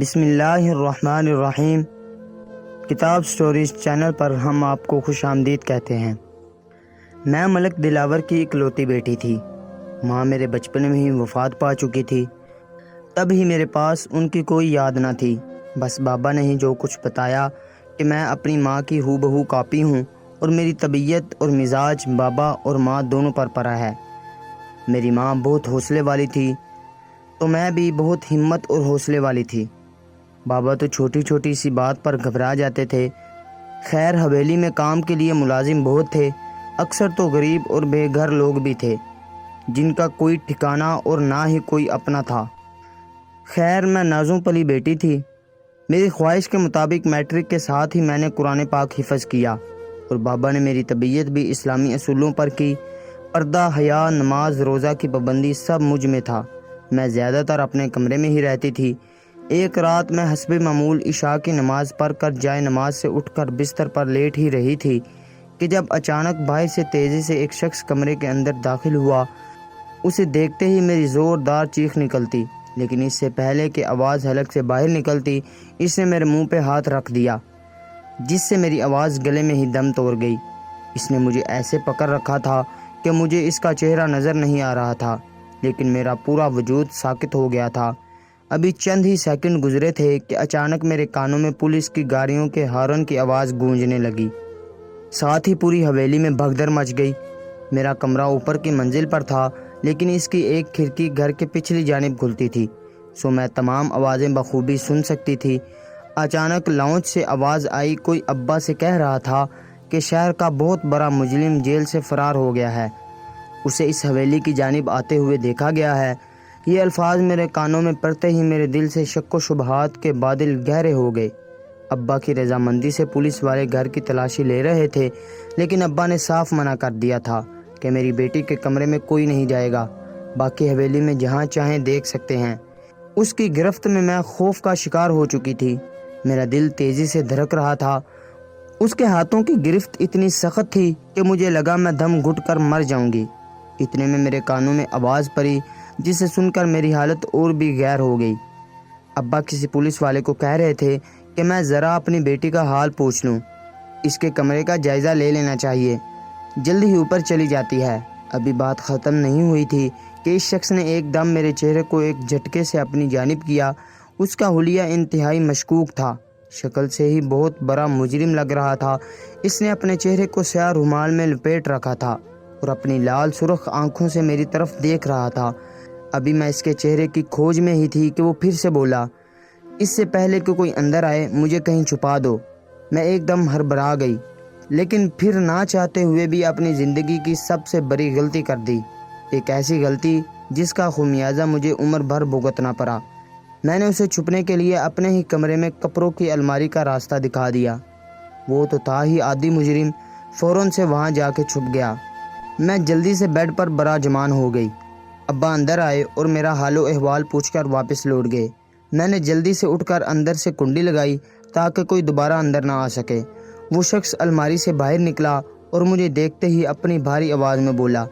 بسم اللہ الرحمن الرحیم۔ کتاب سٹوریز چینل پر ہم آپ کو خوش آمدید کہتے ہیں۔ میں ملک دلاور کی اکلوتی بیٹی تھی۔ ماں میرے بچپن میں ہی وفات پا چکی تھی۔ تب ہی میرے پاس ان کی کوئی یاد نہ تھی، بس بابا نے ہی جو کچھ بتایا کہ میں اپنی ماں کی ہو بہو کاپی ہوں اور میری طبیعت اور مزاج بابا اور ماں دونوں پر پڑا ہے۔ میری ماں بہت حوصلے والی تھی تو میں بھی بہت ہمت اور حوصلے والی تھی۔ بابا تو چھوٹی چھوٹی سی بات پر گھبرا جاتے تھے۔ خیر حویلی میں کام کے لیے ملازم بہت تھے، اکثر تو غریب اور بے گھر لوگ بھی تھے جن کا کوئی ٹھکانہ اور نہ ہی کوئی اپنا تھا۔ خیر میں نازوں پلی بیٹی تھی۔ میری خواہش کے مطابق میٹرک کے ساتھ ہی میں نے قرآن پاک حفظ کیا اور بابا نے میری تربیت بھی اسلامی اصولوں پر کی۔ پردہ، حیا، نماز، روزہ کی پابندی سب مجھ میں تھا۔ میں زیادہ تر اپنے کمرے میں ہی رہتی تھی۔ ایک رات میں حسب معمول عشاء کی نماز پڑھ کر جائے نماز سے اٹھ کر بستر پر لیٹ ہی رہی تھی کہ جب اچانک باہر سے تیزی سے ایک شخص کمرے کے اندر داخل ہوا۔ اسے دیکھتے ہی میری زوردار چیخ نکلتی، لیکن اس سے پہلے کہ آواز حلق سے باہر نکلتی اس نے میرے منہ پہ ہاتھ رکھ دیا، جس سے میری آواز گلے میں ہی دم توڑ گئی۔ اس نے مجھے ایسے پکڑ رکھا تھا کہ مجھے اس کا چہرہ نظر نہیں آ رہا تھا، لیکن میرا پورا وجود ساکت ہو گیا تھا۔ ابھی چند ہی سیکنڈ گزرے تھے کہ اچانک میرے کانوں میں پولیس کی گاڑیوں کے ہارن کی آواز گونجنے لگی۔ ساتھ ہی پوری حویلی میں بھگدڑ مچ گئی۔ میرا کمرہ اوپر کی منزل پر تھا، لیکن اس کی ایک کھڑکی گھر کے پچھلی جانب کھلتی تھی، سو میں تمام آوازیں بخوبی سن سکتی تھی۔ اچانک لاؤنج سے آواز آئی، کوئی ابا سے کہہ رہا تھا کہ شہر کا بہت بڑا مجرم جیل سے فرار ہو گیا ہے، اسے اس حویلی کی جانب آتے ہوئے دیکھا گیا ہے۔ یہ الفاظ میرے کانوں میں پڑتے ہی میرے دل سے شک و شبہات کے بادل گہرے ہو گئے۔ ابا کی رضامندی سے پولیس والے گھر کی تلاشی لے رہے تھے، لیکن ابا نے صاف منع کر دیا تھا کہ میری بیٹی کے کمرے میں کوئی نہیں جائے گا، باقی حویلی میں جہاں چاہیں دیکھ سکتے ہیں۔ اس کی گرفت میں میں خوف کا شکار ہو چکی تھی۔ میرا دل تیزی سے دھڑک رہا تھا۔ اس کے ہاتھوں کی گرفت اتنی سخت تھی کہ مجھے لگا میں دم گھٹ کر مر جاؤں گی۔ اتنے میں میرے کانوں میں آواز پڑی، جسے سن کر میری حالت اور بھی غیر ہو گئی۔ ابا کسی پولیس والے کو کہہ رہے تھے کہ میں ذرا اپنی بیٹی کا حال پوچھ لوں، اس کے کمرے کا جائزہ لے لینا چاہیے، جلد ہی اوپر چلی جاتی ہے۔ ابھی بات ختم نہیں ہوئی تھی کہ اس شخص نے ایک دم میرے چہرے کو ایک جھٹکے سے اپنی جانب کیا۔ اس کا حلیہ انتہائی مشکوک تھا، شکل سے ہی بہت بڑا مجرم لگ رہا تھا۔ اس نے اپنے چہرے کو سیاہ رومال میں لپیٹ رکھا تھا اور اپنی لال سرخ آنکھوں سے میری طرف دیکھ رہا تھا۔ ابھی میں اس کے چہرے کی کھوج میں ہی تھی کہ وہ پھر سے بولا، اس سے پہلے کہ کوئی اندر آئے مجھے کہیں چھپا دو۔ میں ایک دم ہڑبڑا گئی، لیکن پھر نہ چاہتے ہوئے بھی اپنی زندگی کی سب سے بڑی غلطی کر دی، ایک ایسی غلطی جس کا خمیازہ مجھے عمر بھر بھگتنا پڑا۔ میں نے اسے چھپنے کے لیے اپنے ہی کمرے میں کپڑوں کی الماری کا راستہ دکھا دیا۔ وہ تو تھا ہی عادی مجرم، فوراً سے وہاں جا کے چھپ گیا۔ میں جلدی سے بیڈ پر براجمان ہو گئی۔ ابا اندر آئے اور میرا حال و احوال پوچھ کر واپس لوٹ گئے۔ میں نے جلدی سے اٹھ کر اندر سے کنڈی لگائی تاکہ کوئی دوبارہ اندر نہ آ سکے۔ وہ شخص الماری سے باہر نکلا اور مجھے دیکھتے ہی اپنی بھاری آواز میں بولا،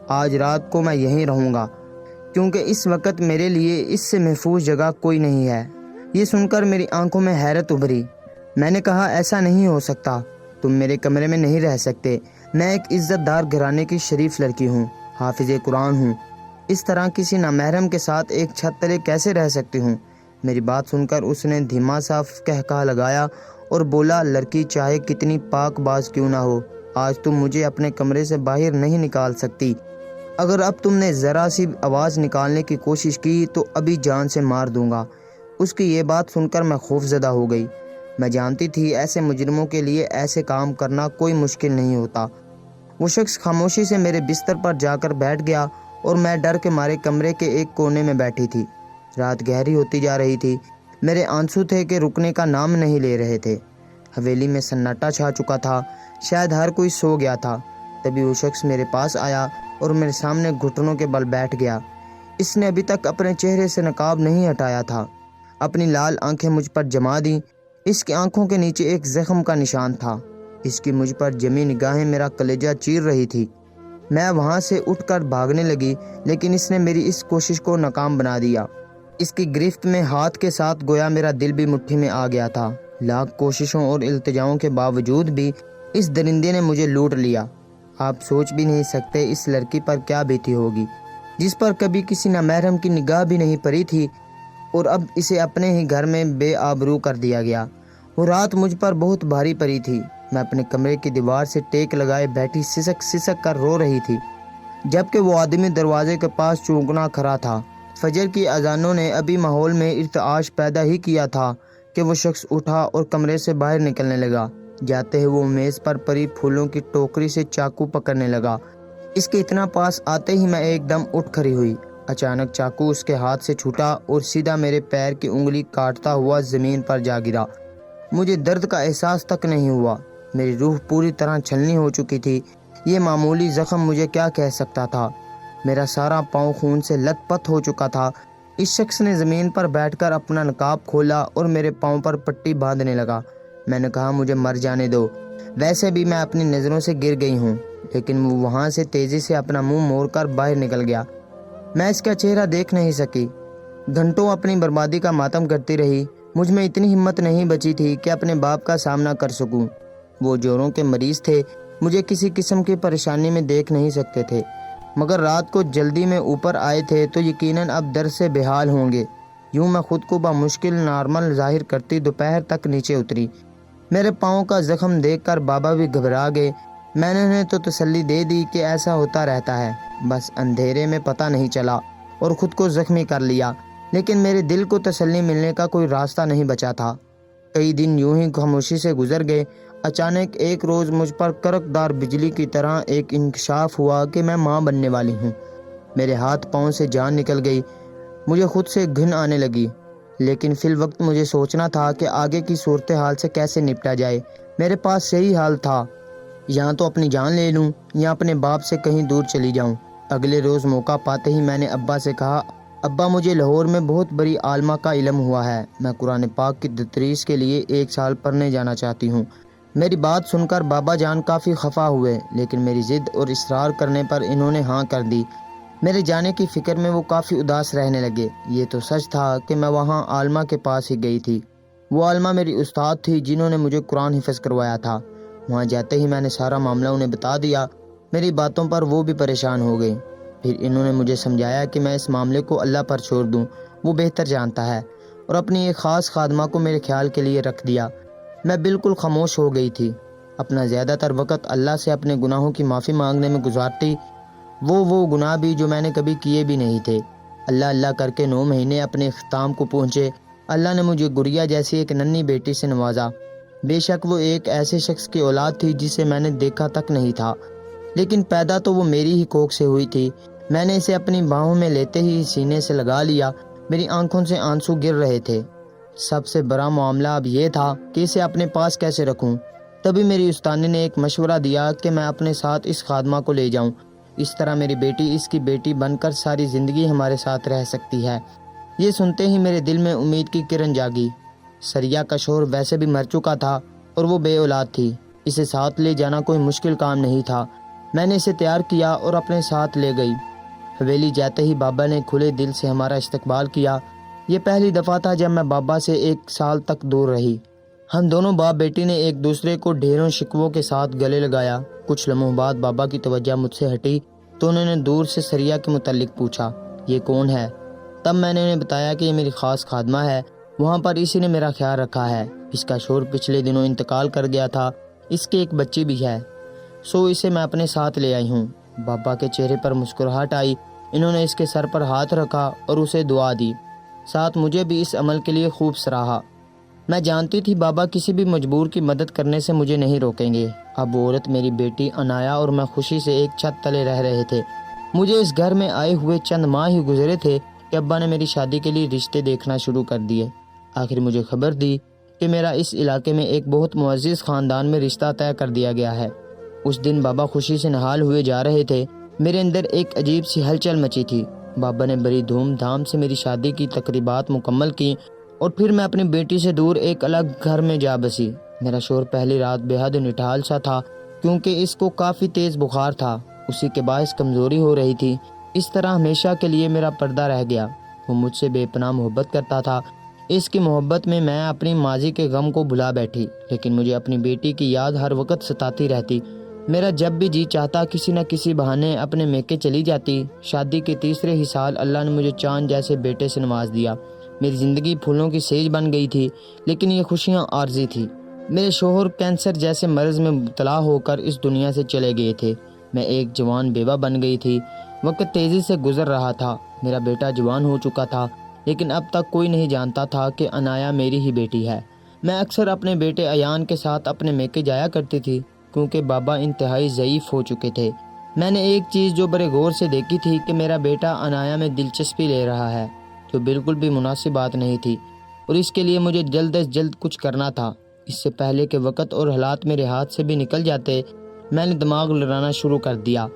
آج رات کو میں یہیں رہوں گا، کیونکہ اس وقت میرے لیے اس سے محفوظ جگہ کوئی نہیں ہے۔ یہ سن کر میری آنکھوں میں حیرت ابھری۔ میں نے کہا، ایسا نہیں ہو سکتا، تم میرے کمرے میں نہیں رہ سکتے۔ میں ایک عزت دار گھرانے کی شریف لڑکی ہوں، حافظ قرآن ہوں، اس طرح کسی نامحرم کے ساتھ ایک چھت تلے کیسے رہ سکتی ہوں؟ میری بات سن کر اس نے دھیما سا قہقہہ لگایا اور بولا، لڑکی چاہے کتنی پاک باز کیوں نہ ہو، آج تم مجھے اپنے کمرے سے باہر نہیں نکال سکتی۔ اگر اب تم نے ذرا سی آواز نکالنے کی کوشش کی تو ابھی جان سے مار دوں گا۔ اس کی یہ بات سن کر میں خوف زدہ ہو گئی۔ میں جانتی تھی ایسے مجرموں کے لیے ایسے کام کرنا کوئی مشکل نہیں ہوتا۔ وہ شخص خاموشی سے میرے بستر پر جا کر بیٹھ گیا اور میں ڈر کے مارے کمرے کے ایک کونے میں بیٹھی تھی۔ رات گہری ہوتی جا رہی تھی، میرے آنسو تھے کہ رکنے کا نام نہیں لے رہے تھے۔ حویلی میں سناٹا چھا چکا تھا، شاید ہر کوئی سو گیا تھا۔ تبھی وہ شخص میرے پاس آیا اور میرے سامنے گھٹنوں کے بل بیٹھ گیا۔ اس نے ابھی تک اپنے چہرے سے نقاب نہیں ہٹایا تھا، اپنی لال آنکھیں مجھ پر جما دیں۔ اس کی آنکھوں کے نیچے ایک زخم کا نشان تھا۔ اس کی مجھ پر جمی نگاہیں میرا کلیجہ چیر رہی تھی۔ میں وہاں سے اٹھ کر بھاگنے لگی، لیکن اس نے میری اس کوشش کو ناکام بنا دیا۔ اس کی گرفت میں ہاتھ کے ساتھ گویا میرا دل بھی مٹھی میں آ گیا تھا۔ لاکھ کوششوں اور التجاؤں کے باوجود بھی اس درندے نے مجھے لوٹ لیا۔ آپ سوچ بھی نہیں سکتے اس لڑکی پر کیا بیتی ہوگی، جس پر کبھی کسی نامحرم کی نگاہ بھی نہیں پڑی تھی، اور اب اسے اپنے ہی گھر میں بے آبرو کر دیا گیا۔ وہ رات مجھ پر بہت بھاری پڑی تھی۔ میں اپنے کمرے کی دیوار سے ٹیک لگائے بیٹھی سسک سسک کر رو رہی تھی، جبکہ وہ آدمی دروازے کے پاس چونکنا کھڑا تھا۔ فجر کی اذانوں نے ابھی ماحول میں ارتعاش پیدا ہی کیا تھا کہ وہ شخص اٹھا اور کمرے سے باہر نکلنے لگا۔ جاتے ہی وہ میز پر پڑی پھولوں کی ٹوکری سے چاقو پکڑنے لگا۔ اس کے اتنا پاس آتے ہی میں ایک دم اٹھ کھڑی ہوئی۔ اچانک چاقو اس کے ہاتھ سے چھوٹا اور سیدھا میرے پیر کی انگلی کاٹتا ہوا زمین پر جا گرا۔ مجھے درد کا احساس تک نہیں ہوا۔ میری روح پوری طرح چھلنی ہو چکی تھی۔ یہ معمولی زخم مجھے کیا کہہ سکتا تھا؟ میرا سارا پاؤں خون سے لت پت ہو چکا تھا۔ اس شخص نے زمین پر بیٹھ کر اپنا نقاب کھولا اور میرے پاؤں پر پٹی باندھنے لگا۔ میں نے کہا مجھے مر جانے دو، ویسے بھی میں اپنی نظروں سے گر گئی ہوں، لیکن وہ وہاں سے تیزی سے اپنا منہ موڑ کر باہر نکل گیا۔ میں اس کا چہرہ دیکھ نہیں سکی۔ گھنٹوں اپنی بربادی کا ماتم کرتی رہی۔ مجھ میں اتنی ہمت نہیں بچی تھی کہ اپنے باپ کا سامنا کر سکوں۔ وہ جوڑوں کے مریض تھے، مجھے کسی قسم کی پریشانی میں دیکھ نہیں سکتے تھے، مگر رات کو جلدی میں اوپر آئے تھے تو یقیناً اب در سے بحال ہوں گے۔ یوں میں خود کو بمشکل نارمل ظاہر کرتی دوپہر تک نیچے اتری۔ میرے پاؤں کا زخم دیکھ کر بابا بھی گھبرا گئے۔ میں نے انہیں تو تسلی دے دی کہ ایسا ہوتا رہتا ہے، بس اندھیرے میں پتہ نہیں چلا اور خود کو زخمی کر لیا، لیکن میرے دل کو تسلی ملنے کا کوئی راستہ نہیں بچا تھا۔ کئی دن یوں ہی خاموشی سے گزر گئے۔ اچانک ایک روز مجھ پر کڑکدار بجلی کی طرح ایک انکشاف ہوا کہ میں ماں بننے والی ہوں۔ میرے ہاتھ پاؤں سے جان نکل گئی۔ مجھے خود سے گھن آنے لگی، لیکن فی الوقت مجھے سوچنا تھا کہ آگے کی صورتحال سے کیسے نپٹا جائے۔ میرے پاس یہی حال تھا، یا تو اپنی جان لے لوں یا اپنے باپ سے کہیں دور چلی جاؤں۔ اگلے روز موقع پاتے ہی میں نے ابا سے کہا، ابا مجھے لاہور میں بہت بڑی عالمہ کا علم ہوا ہے، میں قرآن پاک کی تدریس کے لیے 1 سال پڑھنے جانا چاہتی ہوں۔ میری بات سن کر بابا جان کافی خفا ہوئے، لیکن میری ضد اور اصرار کرنے پر انہوں نے ہاں کر دی۔ میرے جانے کی فکر میں وہ کافی اداس رہنے لگے۔ یہ تو سچ تھا کہ میں وہاں عالمہ کے پاس ہی گئی تھی۔ وہ عالمہ میری استاد تھی جنہوں نے مجھے قرآن حفظ کروایا تھا۔ وہاں جاتے ہی میں نے سارا معاملہ انہیں بتا دیا۔ میری باتوں پر وہ بھی پریشان ہو گئے۔ پھر انہوں نے مجھے سمجھایا کہ میں اس معاملے کو اللہ پر چھوڑ دوں، وہ بہتر جانتا ہے، اور اپنی ایک خاص خادمہ کو میرے خیال کے لیے رکھ دیا۔ میں بالکل خاموش ہو گئی تھی، اپنا زیادہ تر وقت اللہ سے اپنے گناہوں کی معافی مانگنے میں گزارتی، وہ گناہ بھی جو میں نے کبھی کیے بھی نہیں تھے۔ اللہ اللہ کر کے 9 مہینے اپنے اختتام کو پہنچے۔ اللہ نے مجھے گڑیا جیسی ایک ننھی بیٹی سے نوازا۔ بے شک وہ ایک ایسے شخص کی اولاد تھی جسے میں نے دیکھا تک نہیں تھا، لیکن پیدا تو وہ میری ہی کوکھ سے ہوئی تھی۔ میں نے اسے اپنی باہوں میں لیتے ہی سینے سے لگا لیا۔ میری آنکھوں سے آنسو گر رہے تھے۔ سب سے بڑا معاملہ اب یہ تھا کہ اسے اپنے پاس کیسے رکھوں۔ تبھی میری استانی نے ایک مشورہ دیا کہ میں اپنے ساتھ اس خادمہ کو لے جاؤں، اس طرح میری بیٹی اس کی بیٹی بن کر ساری زندگی ہمارے ساتھ رہ سکتی ہے۔ یہ سنتے ہی میرے دل میں امید کی کرن جاگی۔ سریا کا شوہر ویسے بھی مر چکا تھا اور وہ بے اولاد تھی، اسے ساتھ لے جانا کوئی مشکل کام نہیں تھا۔ میں نے اسے تیار کیا اور اپنے ساتھ لے گئی۔ حویلی جاتے ہی بابا نے کھلے دل سے ہمارا استقبال کیا۔ یہ پہلی دفعہ تھا جب میں بابا سے 1 سال تک دور رہی۔ ہم دونوں باپ بیٹی نے ایک دوسرے کو ڈھیروں شکووں کے ساتھ گلے لگایا۔ کچھ لمحوں بعد بابا کی توجہ مجھ سے ہٹی تو انہوں نے دور سے سریا کے متعلق پوچھا، یہ کون ہے؟ تب میں نے انہیں بتایا کہ یہ میری خاص خادمہ ہے، وہاں پر اسی نے میرا خیال رکھا ہے، اس کا شوہر پچھلے دنوں انتقال کر گیا تھا، اس کی ایک بچی بھی ہے، سو اسے میں اپنے ساتھ لے آئی ہوں۔ بابا کے چہرے پر مسکراہٹ آئی۔ انہوں نے اس کے سر پر ہاتھ رکھا اور اسے دعا دی، ساتھ مجھے بھی اس عمل کے لیے خوب سراہا۔ میں جانتی تھی بابا کسی بھی مجبور کی مدد کرنے سے مجھے نہیں روکیں گے۔ اب وہ عورت میری بیٹی عنایا اور میں خوشی سے ایک چھت تلے رہ رہے تھے۔ مجھے اس گھر میں آئے ہوئے چند ماہ ہی گزرے تھے کہ ابا نے میری شادی کے لیے رشتے دیکھنا شروع کر دیے۔ آخر مجھے خبر دی کہ میرا اس علاقے میں ایک بہت معزز خاندان میں رشتہ طے کر دیا گیا ہے۔ اس دن بابا خوشی سے نہال ہوئے جا رہے تھے۔ میرے اندر ایک عجیب سی ہلچل مچی تھی۔ بابا نے بڑی دھوم دھام سے میری شادی کی تقریبات مکمل کی اور پھر میں اپنی بیٹی سے دور ایک الگ گھر میں جا بسی۔ میرا شوہر پہلی رات بے حد نٹھال سا تھا کیونکہ اس کو کافی تیز بخار تھا، اسی کے باعث کمزوری ہو رہی تھی۔ اس طرح ہمیشہ کے لیے میرا پردہ رہ گیا۔ وہ مجھ سے بے پناہ محبت کرتا تھا۔ اس کی محبت میں میں اپنی ماضی کے غم کو بھلا بیٹھی، لیکن مجھے اپنی بیٹی کی یاد ہر وقت ستاتی رہتی۔ میرا جب بھی جی چاہتا کسی نہ کسی بہانے اپنے میکے چلی جاتی۔ شادی کے تیسرے ہی سال اللہ نے مجھے چاند جیسے بیٹے سے نواز دیا۔ میری زندگی پھولوں کی سیج بن گئی تھی، لیکن یہ خوشیاں عارضی تھی۔ میرے شوہر کینسر جیسے مرض میں مبتلا ہو کر اس دنیا سے چلے گئے تھے۔ میں ایک جوان بیوہ بن گئی تھی۔ وقت تیزی سے گزر رہا تھا۔ میرا بیٹا جوان ہو چکا تھا، لیکن اب تک کوئی نہیں جانتا تھا کہ عنایا میری ہی بیٹی ہے۔ میں اکثر اپنے بیٹے ایان کے ساتھ اپنے میکے جایا کرتی تھی، کیونکہ بابا انتہائی ضعیف ہو چکے تھے۔ میں نے ایک چیز جو بڑے غور سے دیکھی تھی کہ میرا بیٹا عنایا میں دلچسپی لے رہا ہے، جو بالکل بھی مناسب بات نہیں تھی، اور اس کے لیے مجھے جلد از جلد کچھ کرنا تھا۔ اس سے پہلے کہ وقت اور حالات میرے ہاتھ سے بھی نکل جاتے، میں نے دماغ لڑانا شروع کر دیا۔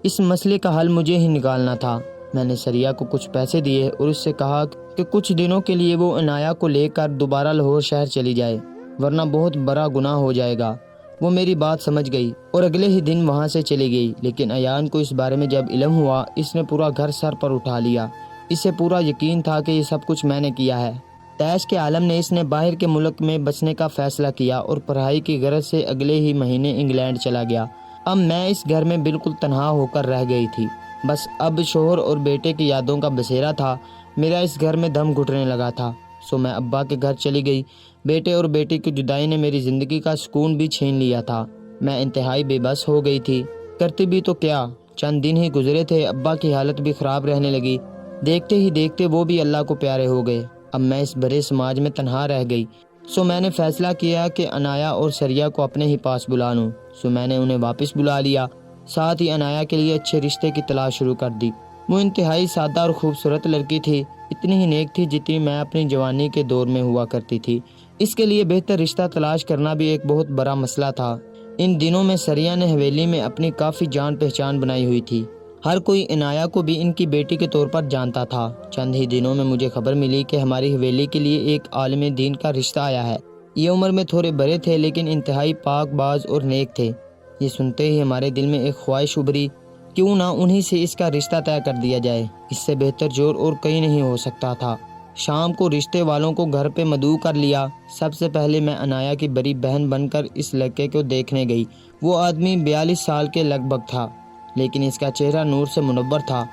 اس مسئلے کا حل مجھے ہی نکالنا تھا۔ میں نے سریہ کو کچھ پیسے دیے اور اس سے کہا کہ کچھ دنوں کے لیے وہ عنایا کو لے کر دوبارہ لاہور شہر چلی جائے، ورنہ بہت بڑا گناہ ہو جائے گا۔ وہ میری بات سمجھ گئی اور اگلے ہی دن وہاں سے چلی گئی، لیکن ایان کو اس بارے میں جب علم ہوا، اس نے پورا گھر سر پر اٹھا لیا۔ اسے پورا یقین تھا کہ یہ سب کچھ میں نے کیا ہے۔ تیش کے عالم نے اس نے باہر کے ملک میں بسنے کا فیصلہ کیا اور پڑھائی کی غرض سے اگلے ہی مہینے انگلینڈ چلا گیا۔ اب میں اس گھر میں بالکل تنہا ہو کر رہ گئی تھی۔ بس اب شوہر اور بیٹے کی یادوں کا بسیرا تھا۔ میرا اس گھر میں دم گھٹنے لگا تھا، سو میں ابا کے گھر چلی گئی۔ بیٹے اور بیٹی کی جدائی نے میری زندگی کا سکون بھی چھین لیا تھا۔ میں انتہائی بے بس ہو گئی تھی۔ کرتی بھی تو کیا؟ چند دن ہی گزرے تھے، ابا کی حالت بھی خراب رہنے لگی۔ دیکھتے ہی دیکھتے وہ بھی اللہ کو پیارے ہو گئے۔ اب میں اس بڑے سماج میں تنہا رہ گئی، سو میں نے فیصلہ کیا کہ عنایا اور سریہ کو اپنے ہی پاس بلا لوں۔ سو میں نے انہیں واپس بلا لیا، ساتھ ہی عنایا کے لیے اچھے رشتے کی تلاش شروع کر دی۔ وہ انتہائی سادہ اور خوبصورت لڑکی تھی، اتنی ہی نیک تھی جتنی میں اپنی جوانی کے دور میں ہوا کرتی تھی۔ اس کے لیے بہتر رشتہ تلاش کرنا بھی ایک بہت بڑا مسئلہ تھا۔ ان دنوں میں سریہ نے حویلی میں اپنی کافی جان پہچان بنائی ہوئی تھی۔ ہر کوئی عنایا کو بھی ان کی بیٹی کے طور پر جانتا تھا۔ چند ہی دنوں میں مجھے خبر ملی کہ ہماری حویلی کے لیے ایک عالم دین کا رشتہ آیا ہے۔ یہ عمر میں تھوڑے بڑے تھے، لیکن انتہائی پاک باز اور نیک تھے۔ یہ سنتے ہی ہمارے دل میں ایک خواہش ابھری، کیوں نہ انہی سے اس کا رشتہ طے کر دیا جائے۔ اس سے بہتر جوڑ اور کہیں نہیں ہو سکتا تھا۔ شام کو رشتے والوں کو گھر پہ مدعو کر لیا۔ سب سے پہلے میں عنایا کی بڑی بہن بن کر اس لڑکے کو دیکھنے گئی۔ وہ آدمی 42 سال کے لگ بھگ تھا، لیکن اس کا چہرہ نور سے منور تھا۔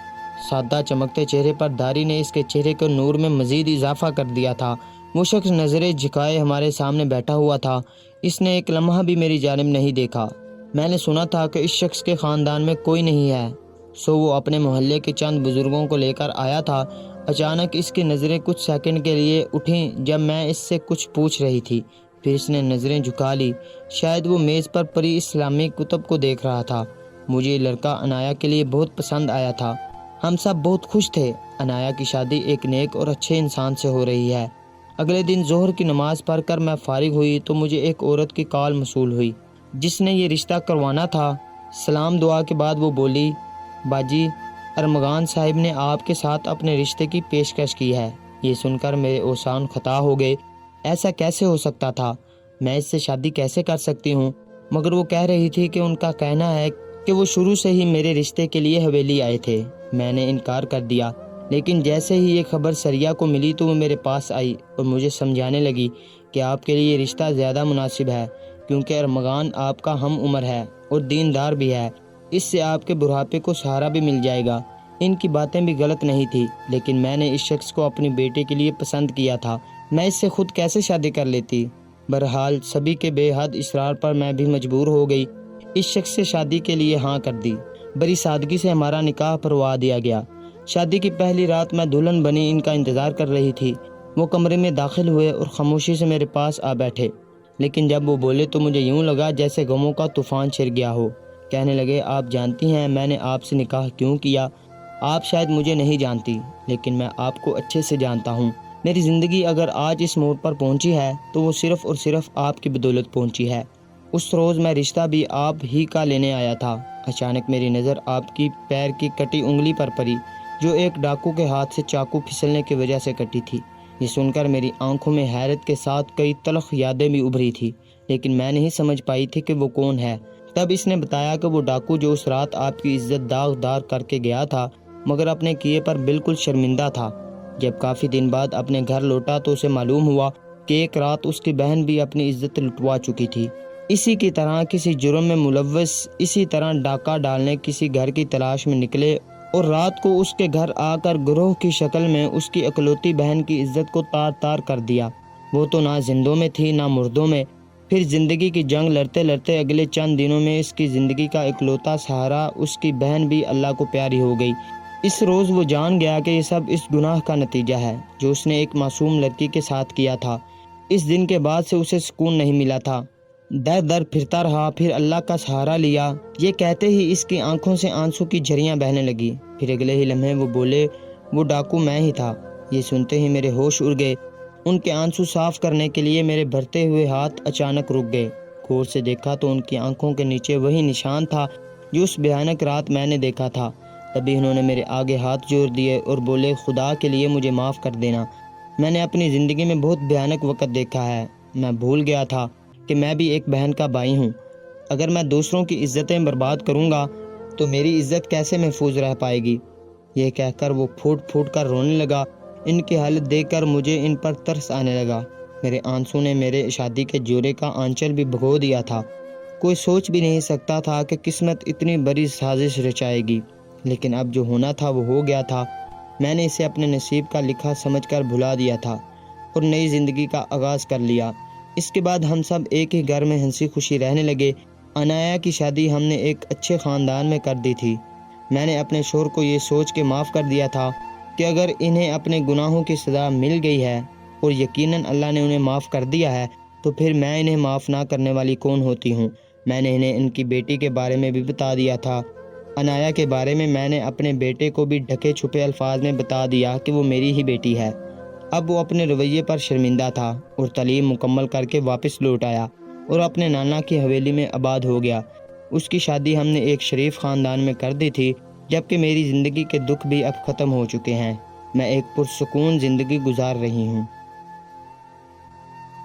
سادہ چمکتے چہرے پر داڑھی نے اس کے چہرے کے نور میں مزید اضافہ کر دیا تھا۔ وہ شخص نظریں جھکائے ہمارے سامنے بیٹھا ہوا تھا۔ اس نے ایک لمحہ بھی میری جانب نہیں دیکھا۔ میں نے سنا تھا کہ اس شخص کے خاندان میں کوئی نہیں ہے، سو وہ اپنے محلے کے چند بزرگوں کو لے کر آیا تھا۔ اچانک اس کی نظریں کچھ سیکنڈ کے لیے اٹھیں جب میں اس سے کچھ پوچھ رہی تھی، پھر اس نے نظریں جھکا لی۔ شاید وہ میز پر پڑی اسلامی کتب کو دیکھ رہا تھا۔ مجھے یہ لڑکا عنایا کے لیے بہت پسند آیا تھا۔ ہم سب بہت خوش تھے۔ عنایا کی شادی ایک نیک اور اچھے انسان سے ہو رہی ہے۔ اگلے دن ظہر کی نماز پڑھ کر میں فارغ ہوئی تو مجھے ایک عورت کی کال موصول ہوئی جس نے یہ رشتہ کروانا تھا۔ سلام دعا کے بعد وہ بولی، باجی ارمغان صاحب نے آپ کے ساتھ اپنے رشتے کی پیشکش کی ہے۔ یہ سن کر میرے اوسان خطا ہو گئے۔ ایسا کیسے ہو سکتا تھا؟ میں اس سے شادی کیسے کر سکتی ہوں؟ مگر وہ کہہ رہی تھی کہ ان کا کہنا ہے کہ وہ شروع سے ہی میرے رشتے کے لیے حویلی آئے تھے۔ میں نے انکار کر دیا، لیکن جیسے ہی یہ خبر سریہ کو ملی تو وہ میرے پاس آئی اور مجھے سمجھانے لگی کہ آپ کے لیے یہ رشتہ زیادہ مناسب ہے، کیونکہ ارمغان آپ کا ہم عمر ہے اور دیندار بھی ہے۔ اس سے آپ کے بڑھاپے کو سہارا بھی مل جائے گا۔ ان کی باتیں بھی غلط نہیں تھی، لیکن میں نے اس شخص کو اپنی بیٹے کے لیے پسند کیا تھا۔ میں اس سے خود کیسے شادی کر لیتی؟ بہرحال سبھی کے بے حد اصرار پر میں بھی مجبور ہو گئی۔ اس شخص سے شادی کے لیے ہاں کر دی۔ بڑی سادگی سے ہمارا نکاح پڑھوا دیا گیا۔ شادی کی پہلی رات میں دلہن بنی ان کا انتظار کر رہی تھی۔ وہ کمرے میں داخل ہوئے اور خاموشی سے میرے پاس آ بیٹھے، لیکن جب وہ بولے تو مجھے یوں لگا جیسے غموں کا طوفان چھڑ گیا ہو۔ کہنے لگے، آپ جانتی ہیں میں نے آپ سے نکاح کیوں کیا؟ آپ شاید مجھے نہیں جانتی، لیکن میں آپ کو اچھے سے جانتا ہوں۔ میری زندگی اگر آج اس موڑ پر پہنچی ہے تو وہ صرف اور صرف آپ کی بدولت پہنچی ہے۔ اس روز میں رشتہ بھی آپ ہی کا لینے آیا تھا۔ اچانک میری نظر آپ کی پیر کی کٹی انگلی پر پڑی، جو ایک ڈاکو کے ہاتھ سے چاقو پھسلنے کی وجہ سے کٹی تھی۔ یہ سن کر میری آنکھوں میں حیرت کے ساتھ کئی تلخ یادیں بھی ابھری تھی، لیکن میں نہیں سمجھ پائی تھی کہ وہ کون ہے۔ تب اس نے بتایا کہ وہ ڈاکو جو اس رات آپ کی عزت داغدار کر کے گیا تھا، مگر اپنے کیے پر بالکل شرمندہ تھا۔ جب کافی دن بعد اپنے گھر لوٹا تو اسے معلوم ہوا کہ ایک رات اس کی بہن بھی اپنی عزت لٹوا چکی تھی۔ اسی کی طرح کسی جرم میں ملوث اسی طرح ڈاکہ ڈالنے کسی گھر کی تلاش میں نکلے اور رات کو اس کے گھر آ کر گروہ کی شکل میں اس کی اکلوتی بہن کی عزت کو تار تار کر دیا۔ وہ تو نہ زندوں میں تھی نہ مردوں میں۔ پھر زندگی کی جنگ لڑتے لڑتے اگلے چند دنوں میں اس کی زندگی کا اکلوتا سہارا اس کی بہن بھی اللہ کو پیاری ہو گئی۔ اس روز وہ جان گیا کہ یہ سب اس گناہ کا نتیجہ ہے جو اس نے ایک معصوم لڑکی کے ساتھ کیا تھا۔ اس دن کے بعد سے اسے سکون نہیں ملا تھا، در در پھرتا رہا، پھر اللہ کا سہارا لیا۔ یہ کہتے ہی اس کی آنکھوں سے آنسو کی جھریاں بہنے لگی۔ پھر اگلے ہی لمحے وہ بولے، وہ ڈاکو میں ہی تھا۔ یہ سنتے ہی میرے ہوش اڑ گئے۔ ان کے آنسو صاف کرنے کے لیے میرے بھرتے ہوئے ہاتھ اچانک رک گئے۔ غور سے دیکھا تو ان کی آنکھوں کے نیچے وہی نشان تھا جو اس بھیانک رات میں نے دیکھا تھا۔ تبھی انہوں نے میرے آگے ہاتھ جوڑ دیے اور بولے، خدا کے لیے مجھے معاف کر دینا۔ میں نے اپنی زندگی میں بہت بھیانک وقت دیکھا ہے۔ میں بھول گیا تھا کہ میں بھی ایک بہن کا بھائی ہوں۔ اگر میں دوسروں کی عزتیں برباد کروں گا تو میری عزت کیسے محفوظ رہ پائے گی؟ یہ کہہ کر وہ پھوٹ پھوٹ کر رونے لگا۔ ان کی حالت دیکھ کر مجھے ان پر ترس آنے لگا۔ میرے آنسو نے میرے شادی کے جوڑے کا آنچل بھی بھگو دیا تھا۔ کوئی سوچ بھی نہیں سکتا تھا کہ قسمت اتنی بڑی سازش رچائے گی، لیکن اب جو ہونا تھا وہ ہو گیا تھا۔ میں نے اسے اپنے نصیب کا لکھا سمجھ کر بھلا دیا تھا اور نئی زندگی کا آغاز کر لیا۔ اس کے بعد ہم سب ایک ہی گھر میں ہنسی خوشی رہنے لگے۔ انایا کی شادی ہم نے ایک اچھے خاندان میں کر دی تھی۔ میں نے اپنے شوہر کو یہ سوچ کے معاف کر دیا تھا کہ اگر انہیں اپنے گناہوں کی سزا مل گئی ہے اور یقیناً اللہ نے انہیں معاف کر دیا ہے تو پھر میں انہیں معاف نہ کرنے والی کون ہوتی ہوں۔ میں نے انہیں ان کی بیٹی کے بارے میں بھی بتا دیا تھا۔ انایا کے بارے میں میں نے اپنے بیٹے کو بھی ڈھکے چھپے الفاظ میں بتا دیا کہ وہ میری ہی بیٹی ہے۔ اب وہ اپنے رویے پر شرمندہ تھا اور تعلیم مکمل کر کے واپس لوٹ آیا اور اپنے نانا کی حویلی میں آباد ہو گیا۔ اس کی شادی ہم نے ایک شریف خاندان میں کر دی تھی، جبکہ میری زندگی کے دکھ بھی اب ختم ہو چکے ہیں۔ میں ایک پرسکون زندگی گزار رہی ہوں۔